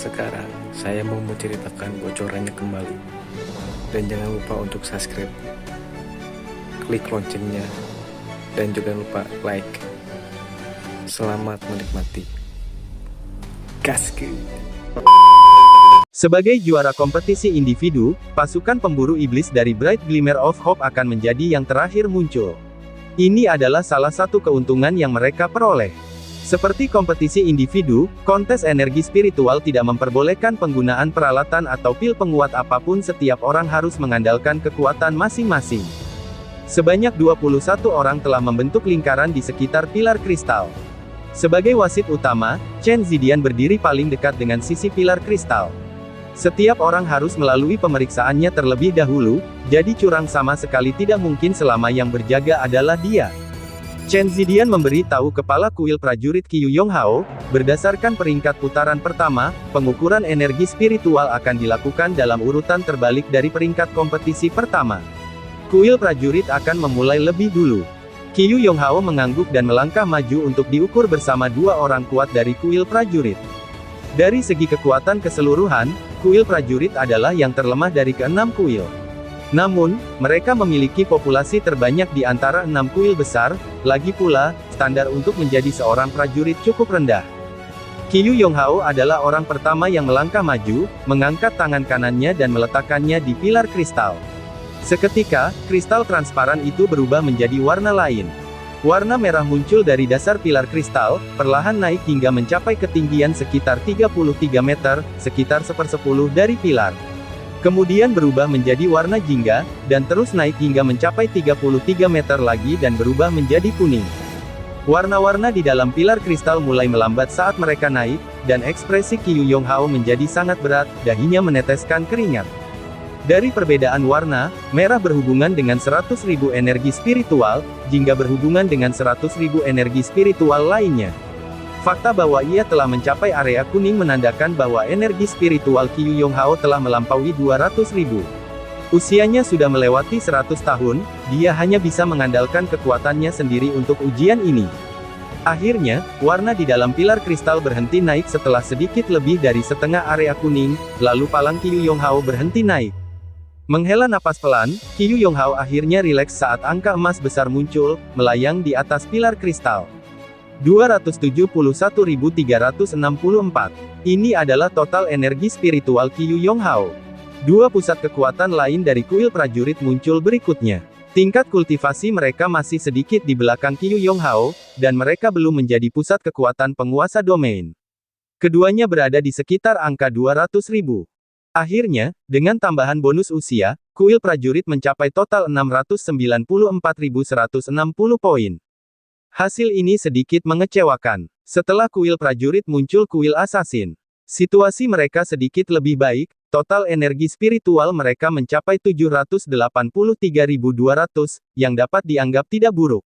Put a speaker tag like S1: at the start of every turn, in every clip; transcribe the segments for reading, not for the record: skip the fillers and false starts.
S1: sekarang saya mau menceritakan bocorannya kembali. Dan jangan lupa untuk subscribe, klik loncengnya, dan juga lupa like. Selamat menikmati. Gaskeun.
S2: Sebagai juara kompetisi individu, pasukan pemburu iblis dari Bright Glimmer of Hope akan menjadi yang terakhir muncul. Ini adalah salah satu keuntungan yang mereka peroleh. Seperti kompetisi individu, kontes energi spiritual tidak memperbolehkan penggunaan peralatan atau pil penguat apapun. Setiap orang harus mengandalkan kekuatan masing-masing. Sebanyak 21 orang telah membentuk lingkaran di sekitar pilar kristal. Sebagai wasit utama, Chen Zidian berdiri paling dekat dengan sisi pilar kristal. Setiap orang harus melalui pemeriksaannya terlebih dahulu, jadi curang sama sekali tidak mungkin selama yang berjaga adalah dia. Chen Zidian memberi tahu kepala kuil prajurit Qiu Yonghao, berdasarkan peringkat putaran pertama, pengukuran energi spiritual akan dilakukan dalam urutan terbalik dari peringkat kompetisi pertama. Kuil prajurit akan memulai lebih dulu. Qiu Yonghao mengangguk dan melangkah maju untuk diukur bersama dua orang kuat dari kuil prajurit. Dari segi kekuatan keseluruhan, kuil prajurit adalah yang terlemah dari keenam kuil. Namun, mereka memiliki populasi terbanyak di antara 6 kuil besar, lagi pula, standar untuk menjadi seorang prajurit cukup rendah. Qiu Yonghao adalah orang pertama yang melangkah maju, mengangkat tangan kanannya dan meletakkannya di pilar kristal. Seketika, kristal transparan itu berubah menjadi warna lain. Warna merah muncul dari dasar pilar kristal, perlahan naik hingga mencapai ketinggian sekitar 33 meter, sekitar 1/10 dari pilar. Kemudian berubah menjadi warna jingga, dan terus naik hingga mencapai 33 meter lagi dan berubah menjadi kuning. Warna-warna di dalam pilar kristal mulai melambat saat mereka naik, dan ekspresi Qiu Yonghao menjadi sangat berat, dahinya meneteskan keringat. Dari perbedaan warna, merah berhubungan dengan 100.000 energi spiritual, jingga berhubungan dengan 100.000 energi spiritual lainnya. Fakta bahwa ia telah mencapai area kuning menandakan bahwa energi spiritual Qiu Yonghao telah melampaui 200.000. Usianya sudah melewati 100 tahun, dia hanya bisa mengandalkan kekuatannya sendiri untuk ujian ini. Akhirnya, warna di dalam pilar kristal berhenti naik setelah sedikit lebih dari setengah area kuning, lalu palang Qiu Yonghao berhenti naik. Menghela napas pelan, Qiu Yonghao akhirnya rileks saat angka emas besar muncul, melayang di atas pilar kristal. 271.364. Ini adalah total energi spiritual Qiu Yonghao. Dua pusat kekuatan lain dari kuil prajurit muncul berikutnya. Tingkat kultivasi mereka masih sedikit di belakang Qiu Yonghao, dan mereka belum menjadi pusat kekuatan penguasa domain. Keduanya berada di sekitar angka 200.000. Akhirnya, dengan tambahan bonus usia, kuil prajurit mencapai total 694.160 poin. Hasil ini sedikit mengecewakan. Setelah kuil prajurit muncul kuil assassin. Situasi mereka sedikit lebih baik, total energi spiritual mereka mencapai 783.200, yang dapat dianggap tidak buruk.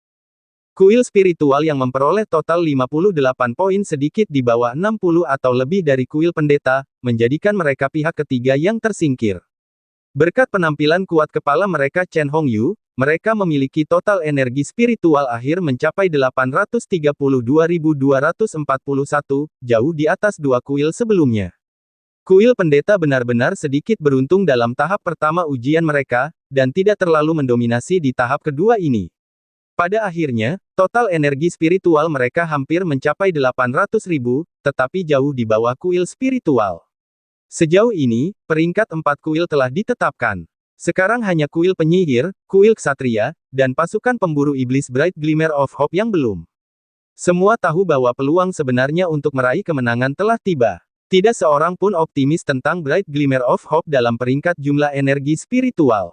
S2: Kuil spiritual yang memperoleh total 58 poin sedikit di bawah 60 atau lebih dari kuil pendeta, menjadikan mereka pihak ketiga yang tersingkir. Berkat penampilan kuat kepala mereka Chen Hongyu, mereka memiliki total energi spiritual akhir mencapai 832.241, jauh di atas dua kuil sebelumnya. Kuil pendeta benar-benar sedikit beruntung dalam tahap pertama ujian mereka, dan tidak terlalu mendominasi di tahap kedua ini. Pada akhirnya, total energi spiritual mereka hampir mencapai 800.000, tetapi jauh di bawah kuil spiritual. Sejauh ini, peringkat 4 kuil telah ditetapkan. Sekarang hanya kuil penyihir, kuil ksatria, dan pasukan pemburu iblis Bright Glimmer of Hope yang belum. Semua tahu bahwa peluang sebenarnya untuk meraih kemenangan telah tiba. Tidak seorang pun optimis tentang Bright Glimmer of Hope dalam peringkat jumlah energi spiritual.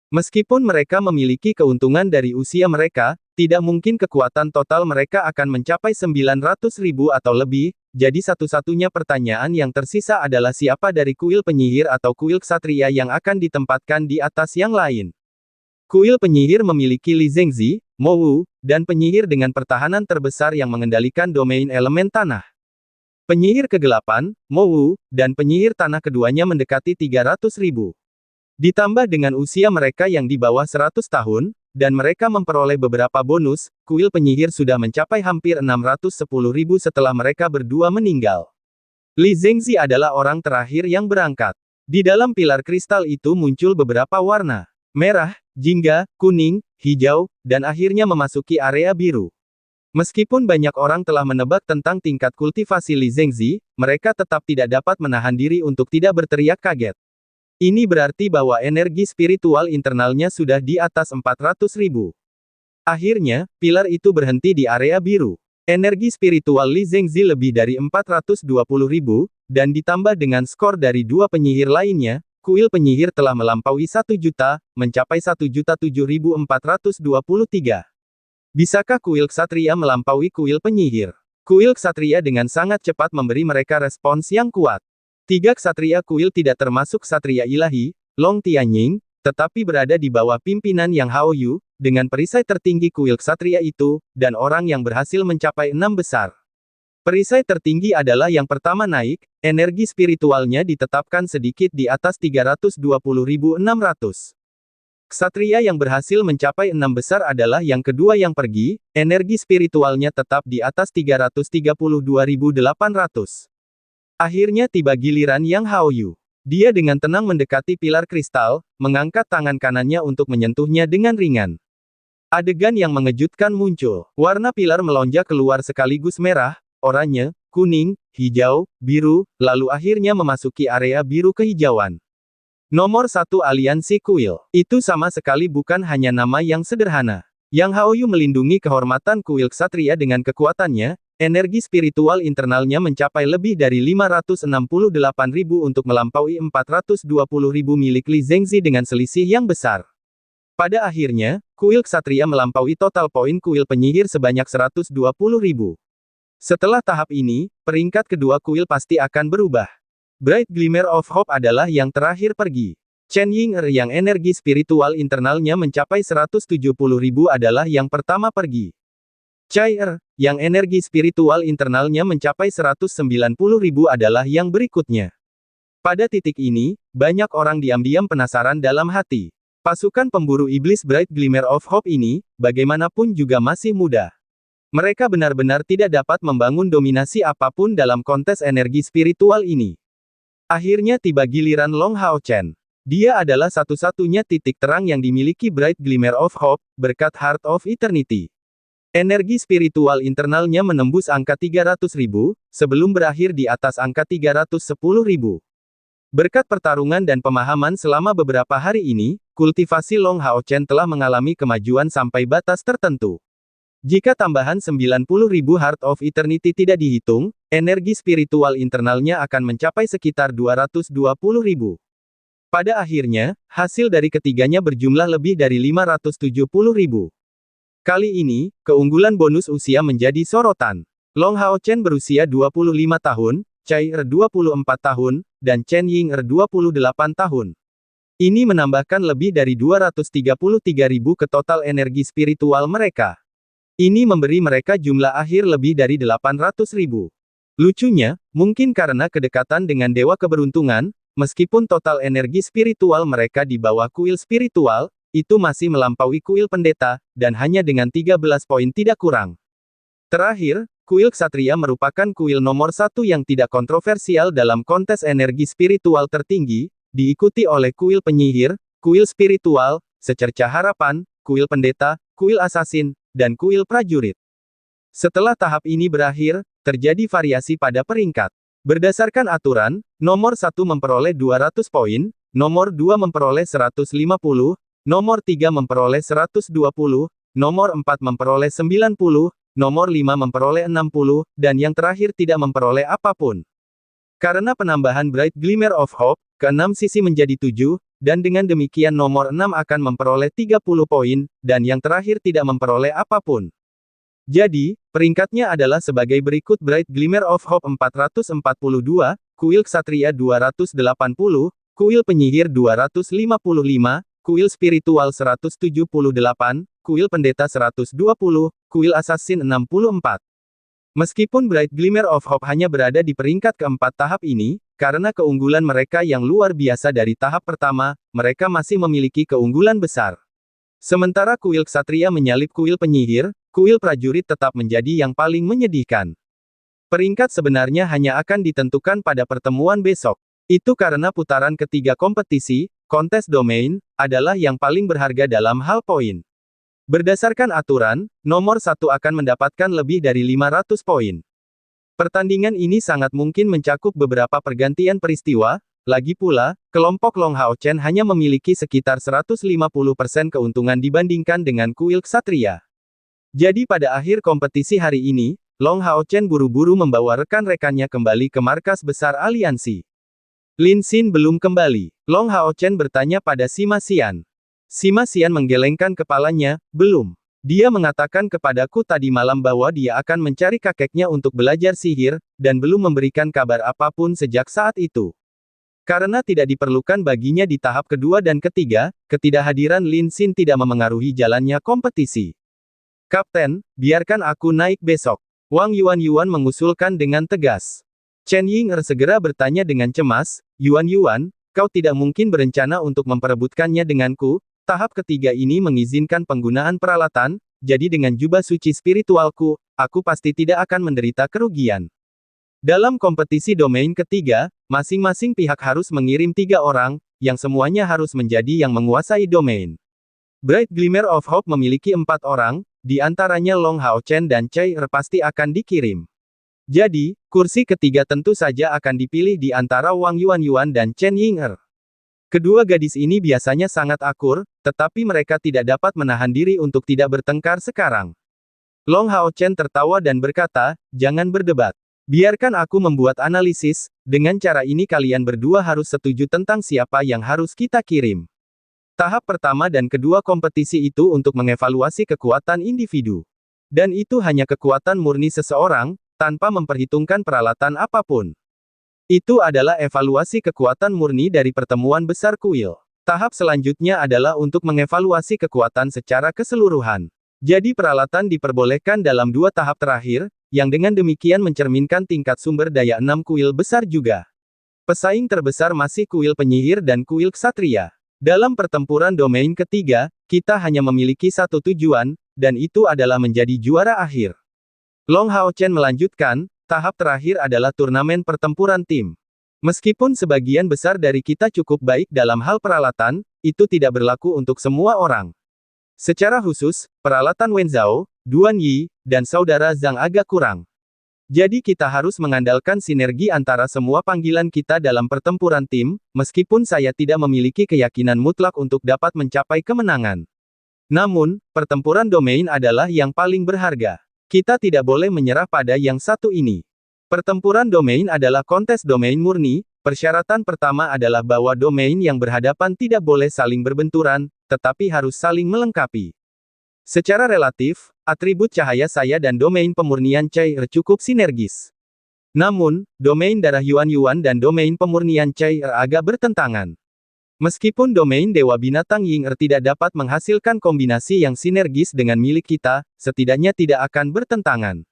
S2: Meskipun mereka memiliki keuntungan dari usia mereka, tidak mungkin kekuatan total mereka akan mencapai 900.000 atau lebih, jadi satu-satunya pertanyaan yang tersisa adalah siapa dari kuil penyihir atau kuil ksatria yang akan ditempatkan di atas yang lain. Kuil penyihir memiliki Li Zhengzi, Mo Wu, dan penyihir dengan pertahanan terbesar yang mengendalikan domain elemen tanah. Penyihir kegelapan, Mo Wu, dan penyihir tanah keduanya mendekati 300.000. Ditambah dengan usia mereka yang di bawah 100 tahun, dan mereka memperoleh beberapa bonus, kuil penyihir sudah mencapai hampir 610.000 setelah mereka berdua meninggal. Li Zengzi adalah orang terakhir yang berangkat. Di dalam pilar kristal itu muncul beberapa warna. Merah, jingga, kuning, hijau, dan akhirnya memasuki area biru. Meskipun banyak orang telah menebak tentang tingkat kultivasi Li Zengzi, mereka tetap tidak dapat menahan diri untuk tidak berteriak kaget. Ini berarti bahwa energi spiritual internalnya sudah di atas 400.000. Akhirnya, pilar itu berhenti di area biru. Energi spiritual Li Zengzi lebih dari 420.000, dan ditambah dengan skor dari dua penyihir lainnya, kuil penyihir telah melampaui 1 juta, mencapai 1.007.423. Bisakah kuil ksatria melampaui kuil penyihir? Kuil ksatria dengan sangat cepat memberi mereka respons yang kuat. 3 ksatria kuil tidak termasuk ksatria ilahi, Long Tianying, tetapi berada di bawah pimpinan Yang Hao Yu, dengan perisai tertinggi kuil ksatria itu, dan orang yang berhasil mencapai 6 besar. Perisai tertinggi adalah yang pertama naik, energi spiritualnya ditetapkan sedikit di atas 320.600. Ksatria yang berhasil mencapai 6 besar adalah yang kedua yang pergi, energi spiritualnya tetap di atas 332.800. Akhirnya tiba giliran Yang Hao Yu. Dia dengan tenang mendekati pilar kristal, mengangkat tangan kanannya untuk menyentuhnya dengan ringan. Adegan yang mengejutkan muncul. Warna pilar melonjak keluar sekaligus merah, oranye, kuning, hijau, biru, lalu akhirnya memasuki area biru kehijauan. Nomor 1 aliansi kuil. Itu sama sekali bukan hanya nama yang sederhana. Yang Hao Yu melindungi kehormatan kuil ksatria dengan kekuatannya, energi spiritual internalnya mencapai lebih dari 568.000 untuk melampaui 420.000 milik Li Zengzi dengan selisih yang besar. Pada akhirnya, kuil ksatria melampaui total poin kuil penyihir sebanyak 120.000. Setelah tahap ini, peringkat kedua kuil pasti akan berubah. Bright Glimmer of Hope adalah yang terakhir pergi. Chen Ying'er yang energi spiritual internalnya mencapai 170.000 adalah yang pertama pergi. Cai Er, yang energi spiritual internalnya mencapai 190.000 adalah yang berikutnya. Pada titik ini, banyak orang diam-diam penasaran dalam hati. Pasukan pemburu iblis Bright Glimmer of Hope ini, bagaimanapun juga masih muda. Mereka benar-benar tidak dapat membangun dominasi apapun dalam kontes energi spiritual ini. Akhirnya tiba giliran Long Hao Chen. Dia adalah satu-satunya titik terang yang dimiliki Bright Glimmer of Hope, berkat Heart of Eternity. Energi spiritual internalnya menembus angka 300.000, sebelum berakhir di atas angka 310.000. Berkat pertarungan dan pemahaman selama beberapa hari ini, kultivasi Long Hao Chen telah mengalami kemajuan sampai batas tertentu. Jika tambahan 90.000 Heart of Eternity tidak dihitung, energi spiritual internalnya akan mencapai sekitar 220.000. Pada akhirnya, hasil dari ketiganya berjumlah lebih dari 570.000. Kali ini, keunggulan bonus usia menjadi sorotan. Long Hao Chen berusia 25 tahun, Cai Er 24 tahun, dan Chen Ying'er 28 tahun. Ini menambahkan lebih dari 233.000 ke total energi spiritual mereka. Ini memberi mereka jumlah akhir lebih dari 800.000. Lucunya, mungkin karena kedekatan dengan Dewa Keberuntungan, meskipun total energi spiritual mereka di bawah kuil spiritual, itu masih melampaui kuil pendeta, dan hanya dengan 13 poin tidak kurang. Terakhir, kuil ksatria merupakan kuil nomor 1 yang tidak kontroversial dalam kontes energi spiritual tertinggi, diikuti oleh kuil penyihir, kuil spiritual, secerca harapan, kuil pendeta, kuil asasin, dan kuil prajurit. Setelah tahap ini berakhir, terjadi variasi pada peringkat. Berdasarkan aturan, nomor 1 memperoleh 200 poin, nomor 2 memperoleh 150, nomor 3 memperoleh 120, nomor 4 memperoleh 90, nomor 5 memperoleh 60, dan yang terakhir tidak memperoleh apapun. Karena penambahan Bright Glimmer of Hope, ke-6 sisi menjadi 7, dan dengan demikian nomor 6 akan memperoleh 30 poin, dan yang terakhir tidak memperoleh apapun. Jadi, peringkatnya adalah sebagai berikut: Bright Glimmer of Hope 442, kuil ksatria 280, kuil penyihir 255, kuil spiritual 178, kuil pendeta 120, kuil assassin 64. Meskipun Bright Glimmer of Hope hanya berada di peringkat keempat tahap ini, karena keunggulan mereka yang luar biasa dari tahap pertama, mereka masih memiliki keunggulan besar. Sementara kuil ksatria menyalip kuil penyihir, kuil prajurit tetap menjadi yang paling menyedihkan. Peringkat sebenarnya hanya akan ditentukan pada pertemuan besok. Itu karena putaran ketiga kompetisi, kontes domain, adalah yang paling berharga dalam hal poin. Berdasarkan aturan, nomor satu akan mendapatkan lebih dari 500 poin. Pertandingan ini sangat mungkin mencakup beberapa pergantian peristiwa, lagi pula, kelompok Long Hao Chen hanya memiliki sekitar 150% keuntungan dibandingkan dengan kuil ksatria. Jadi pada akhir kompetisi hari ini, Long Hao Chen buru-buru membawa rekan-rekannya kembali ke markas besar aliansi. Lin Xin belum kembali. Long Hao Chen bertanya pada Sima Xian. Sima Xian menggelengkan kepalanya, belum. Dia mengatakan kepadaku tadi malam bahwa dia akan mencari kakeknya untuk belajar sihir, dan belum memberikan kabar apapun sejak saat itu. Karena tidak diperlukan baginya di tahap kedua dan ketiga, ketidakhadiran Lin Xin tidak memengaruhi jalannya kompetisi. Kapten, biarkan aku naik besok. Wang Yuan mengusulkan dengan tegas. Chen Ying'er segera bertanya dengan cemas, Yuan, kau tidak mungkin berencana untuk memperebutkannya denganku? Tahap ketiga ini mengizinkan penggunaan peralatan, jadi dengan jubah suci spiritualku, aku pasti tidak akan menderita kerugian. Dalam kompetisi domain ketiga, masing-masing pihak harus mengirim 3 orang, yang semuanya harus menjadi yang menguasai domain. Bright Glimmer of Hope memiliki 4 orang, di antaranya Long Hao Chen dan Chai Er pasti akan dikirim. Jadi, kursi ketiga tentu saja akan dipilih di antara Wang Yuan dan Chen Ying'er. Kedua gadis ini biasanya sangat akur, tetapi mereka tidak dapat menahan diri untuk tidak bertengkar sekarang. Long Hao Chen tertawa dan berkata, jangan berdebat. Biarkan aku membuat analisis, dengan cara ini kalian berdua harus setuju tentang siapa yang harus kita kirim. Tahap pertama dan kedua kompetisi itu untuk mengevaluasi kekuatan individu. Dan itu hanya kekuatan murni seseorang, tanpa memperhitungkan peralatan apapun. Itu adalah evaluasi kekuatan murni dari pertemuan besar kuil. Tahap selanjutnya adalah untuk mengevaluasi kekuatan secara keseluruhan. Jadi peralatan diperbolehkan dalam 2 tahap terakhir, yang dengan demikian mencerminkan tingkat sumber daya 6 kuil besar juga. Pesaing terbesar masih kuil penyihir dan kuil ksatria. Dalam pertempuran domain ketiga, kita hanya memiliki satu tujuan, dan itu adalah menjadi juara akhir. Long Hao Chen melanjutkan, tahap terakhir adalah turnamen pertempuran tim. Meskipun sebagian besar dari kita cukup baik dalam hal peralatan, itu tidak berlaku untuk semua orang. Secara khusus, peralatan Wen Zhao, Duan Yi, dan saudara Zhang agak kurang. Jadi kita harus mengandalkan sinergi antara semua panggilan kita dalam pertempuran tim, meskipun saya tidak memiliki keyakinan mutlak untuk dapat mencapai kemenangan. Namun, pertempuran domain adalah yang paling berharga. Kita tidak boleh menyerah pada yang satu ini. Pertempuran domain adalah kontes domain murni, persyaratan pertama adalah bahwa domain yang berhadapan tidak boleh saling berbenturan, tetapi harus saling melengkapi. Secara relatif, atribut cahaya saya dan domain pemurnian Chai Er cukup sinergis. Namun, domain darah Yuan dan domain pemurnian Chai Er agak bertentangan. Meskipun domain Dewa Binatang Ying'er tidak dapat menghasilkan kombinasi yang sinergis dengan milik kita, setidaknya tidak akan bertentangan.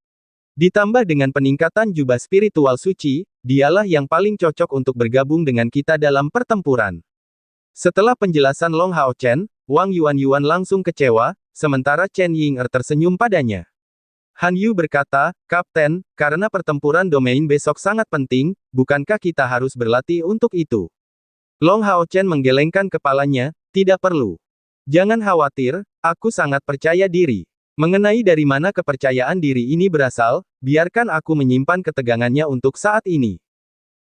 S2: Ditambah dengan peningkatan jubah spiritual suci, dialah yang paling cocok untuk bergabung dengan kita dalam pertempuran. Setelah penjelasan Long Hao Chen, Wang Yuan langsung kecewa, sementara Chen Ying'er tersenyum padanya. Han Yu berkata, Kapten, karena pertempuran domain besok sangat penting, bukankah kita harus berlatih untuk itu? Long Hao Chen menggelengkan kepalanya, tidak perlu. Jangan khawatir, aku sangat percaya diri. Mengenai dari mana kepercayaan diri ini berasal, biarkan aku menyimpan ketegangannya untuk saat ini.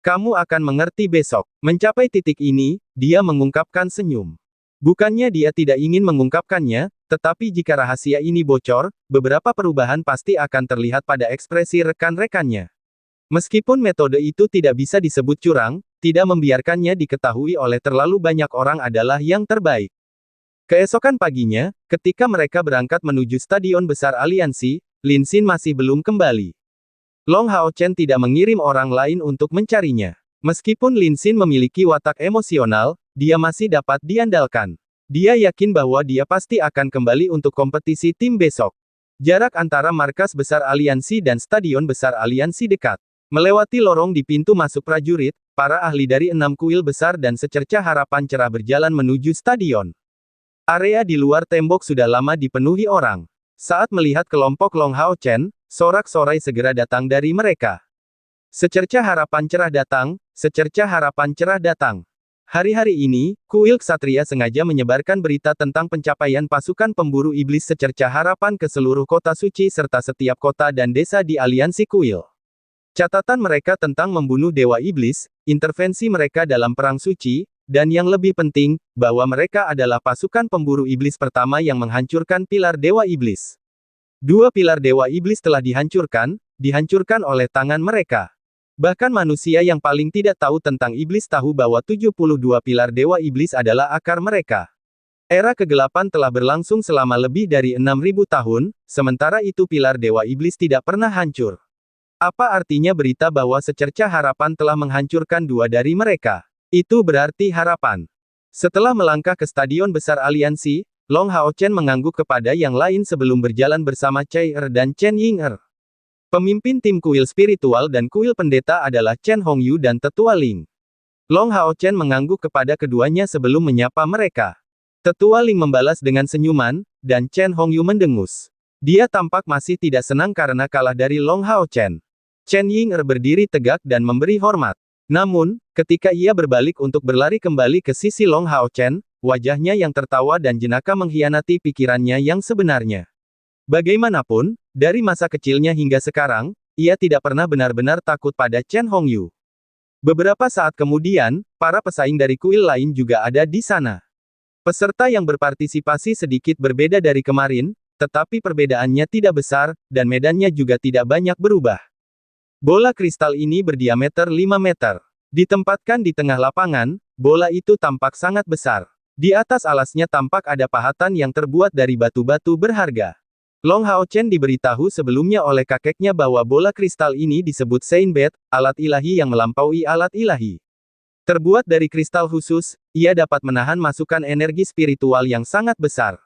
S2: Kamu akan mengerti besok. Mencapai titik ini, dia mengungkapkan senyum. Bukannya dia tidak ingin mengungkapkannya, tetapi jika rahasia ini bocor, beberapa perubahan pasti akan terlihat pada ekspresi rekan-rekannya. Meskipun metode itu tidak bisa disebut curang, tidak membiarkannya diketahui oleh terlalu banyak orang adalah yang terbaik. Keesokan paginya, ketika mereka berangkat menuju stadion besar aliansi, Lin Xin masih belum kembali. Long Hao Chen tidak mengirim orang lain untuk mencarinya. Meskipun Lin Xin memiliki watak emosional, dia masih dapat diandalkan. Dia yakin bahwa dia pasti akan kembali untuk kompetisi tim besok. Jarak antara markas besar aliansi dan stadion besar aliansi dekat. Melewati lorong di pintu masuk prajurit, para ahli dari 6 kuil besar dan secercah harapan cerah berjalan menuju stadion. Area di luar tembok sudah lama dipenuhi orang. Saat melihat kelompok Long Hao Chen, sorak-sorai segera datang dari mereka. Secercah harapan cerah datang, secercah harapan cerah datang. Hari-hari ini, kuil ksatria sengaja menyebarkan berita tentang pencapaian pasukan pemburu iblis secercah harapan ke seluruh kota suci serta setiap kota dan desa di aliansi kuil. Catatan mereka tentang membunuh dewa iblis, intervensi mereka dalam perang suci, dan yang lebih penting, bahwa mereka adalah pasukan pemburu iblis pertama yang menghancurkan pilar dewa iblis. 2 pilar dewa iblis telah dihancurkan oleh tangan mereka. Bahkan manusia yang paling tidak tahu tentang iblis tahu bahwa 72 pilar dewa iblis adalah akar mereka. Era kegelapan telah berlangsung selama lebih dari 6.000 tahun, sementara itu pilar dewa iblis tidak pernah hancur. Apa artinya berita bahwa secercah harapan telah menghancurkan 2 dari mereka? Itu berarti harapan. Setelah melangkah ke stadion besar aliansi, Long Hao Chen mengangguk kepada yang lain sebelum berjalan bersama Chai Er dan Chen Ying Er. Pemimpin tim kuil spiritual dan kuil pendeta adalah Chen Hongyu dan Tetua Ling. Long Hao Chen mengangguk kepada keduanya sebelum menyapa mereka. Tetua Ling membalas dengan senyuman, dan Chen Hongyu mendengus. Dia tampak masih tidak senang karena kalah dari Long Hao Chen. Chen Ying Er berdiri tegak dan memberi hormat. Namun, ketika ia berbalik untuk berlari kembali ke sisi Long Hao Chen, wajahnya yang tertawa dan jenaka mengkhianati pikirannya yang sebenarnya. Bagaimanapun, dari masa kecilnya hingga sekarang, ia tidak pernah benar-benar takut pada Chen Hongyu. Beberapa saat kemudian, para pesaing dari kuil lain juga ada di sana. Peserta yang berpartisipasi sedikit berbeda dari kemarin, tetapi perbedaannya tidak besar, dan medannya juga tidak banyak berubah. Bola kristal ini berdiameter 5 meter. Ditempatkan di tengah lapangan, bola itu tampak sangat besar. Di atas alasnya tampak ada pahatan yang terbuat dari batu-batu berharga. Long Hao Chen diberitahu sebelumnya oleh kakeknya bahwa bola kristal ini disebut Sein Bet, alat ilahi yang melampaui alat ilahi. Terbuat dari kristal khusus, ia dapat menahan masukan energi spiritual yang sangat besar.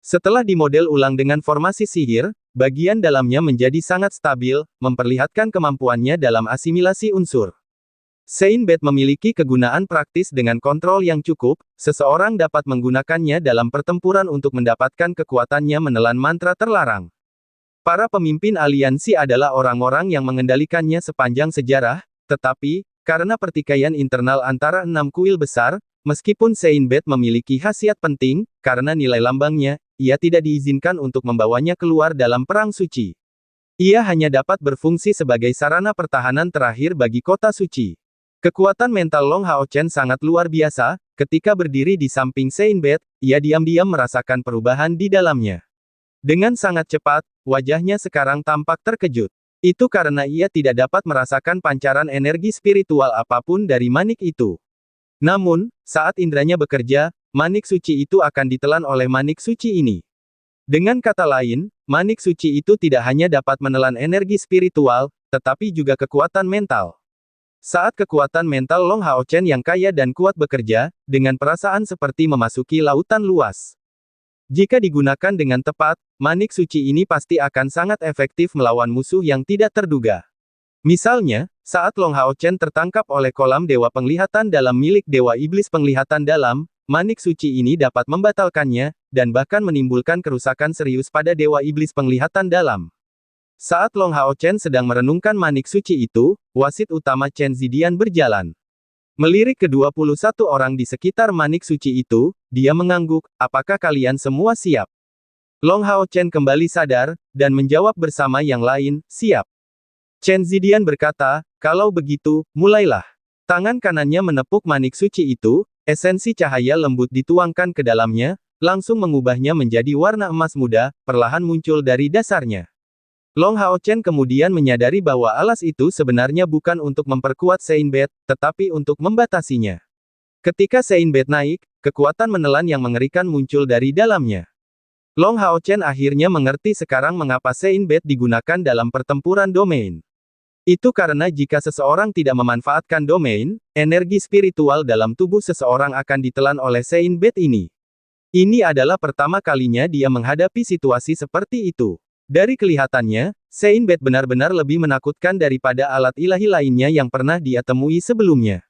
S2: Setelah dimodel ulang dengan formasi sihir, bagian dalamnya menjadi sangat stabil, memperlihatkan kemampuannya dalam asimilasi unsur. Sein Bet memiliki kegunaan praktis dengan kontrol yang cukup, seseorang dapat menggunakannya dalam pertempuran untuk mendapatkan kekuatannya menelan mantra terlarang. Para pemimpin aliansi adalah orang-orang yang mengendalikannya sepanjang sejarah, tetapi, karena pertikaian internal antara 6 kuil besar, meskipun Sein Bet memiliki khasiat penting, karena nilai lambangnya, ia tidak diizinkan untuk membawanya keluar dalam perang suci. Ia hanya dapat berfungsi sebagai sarana pertahanan terakhir bagi kota suci. Kekuatan mental Long Hao Chen sangat luar biasa, ketika berdiri di samping Sein Bet, ia diam-diam merasakan perubahan di dalamnya. Dengan sangat cepat, wajahnya sekarang tampak terkejut. Itu karena ia tidak dapat merasakan pancaran energi spiritual apapun dari manik itu. Namun, saat indranya bekerja, manik suci itu akan ditelan oleh manik suci ini. Dengan kata lain, manik suci itu tidak hanya dapat menelan energi spiritual, tetapi juga kekuatan mental. Saat kekuatan mental Long Hao Chen yang kaya dan kuat bekerja, dengan perasaan seperti memasuki lautan luas. Jika digunakan dengan tepat, manik suci ini pasti akan sangat efektif melawan musuh yang tidak terduga. Misalnya, saat Long Hao Chen tertangkap oleh kolam dewa penglihatan dalam milik dewa iblis penglihatan dalam, manik suci ini dapat membatalkannya, dan bahkan menimbulkan kerusakan serius pada dewa iblis penglihatan dalam. Saat Long Hao Chen sedang merenungkan manik suci itu, wasit utama Chen Zidian berjalan. Melirik ke 21 orang di sekitar manik suci itu, dia mengangguk, apakah kalian semua siap? Long Hao Chen kembali sadar, dan menjawab bersama yang lain, siap. Chen Zidian berkata, kalau begitu, mulailah. Tangan kanannya menepuk manik suci itu, esensi cahaya lembut dituangkan ke dalamnya, langsung mengubahnya menjadi warna emas muda, perlahan muncul dari dasarnya. Long Hao Chen kemudian menyadari bahwa alas itu sebenarnya bukan untuk memperkuat Sein Bet, tetapi untuk membatasinya. Ketika Sein Bet naik, kekuatan menelan yang mengerikan muncul dari dalamnya. Long Hao Chen akhirnya mengerti sekarang mengapa Sein Bet digunakan dalam pertempuran domain. Itu karena jika seseorang tidak memanfaatkan domain, energi spiritual dalam tubuh seseorang akan ditelan oleh Sein Bet ini. Ini adalah pertama kalinya dia menghadapi situasi seperti itu. Dari kelihatannya, Sein Bet benar-benar lebih menakutkan daripada alat ilahi lainnya yang pernah dia temui sebelumnya.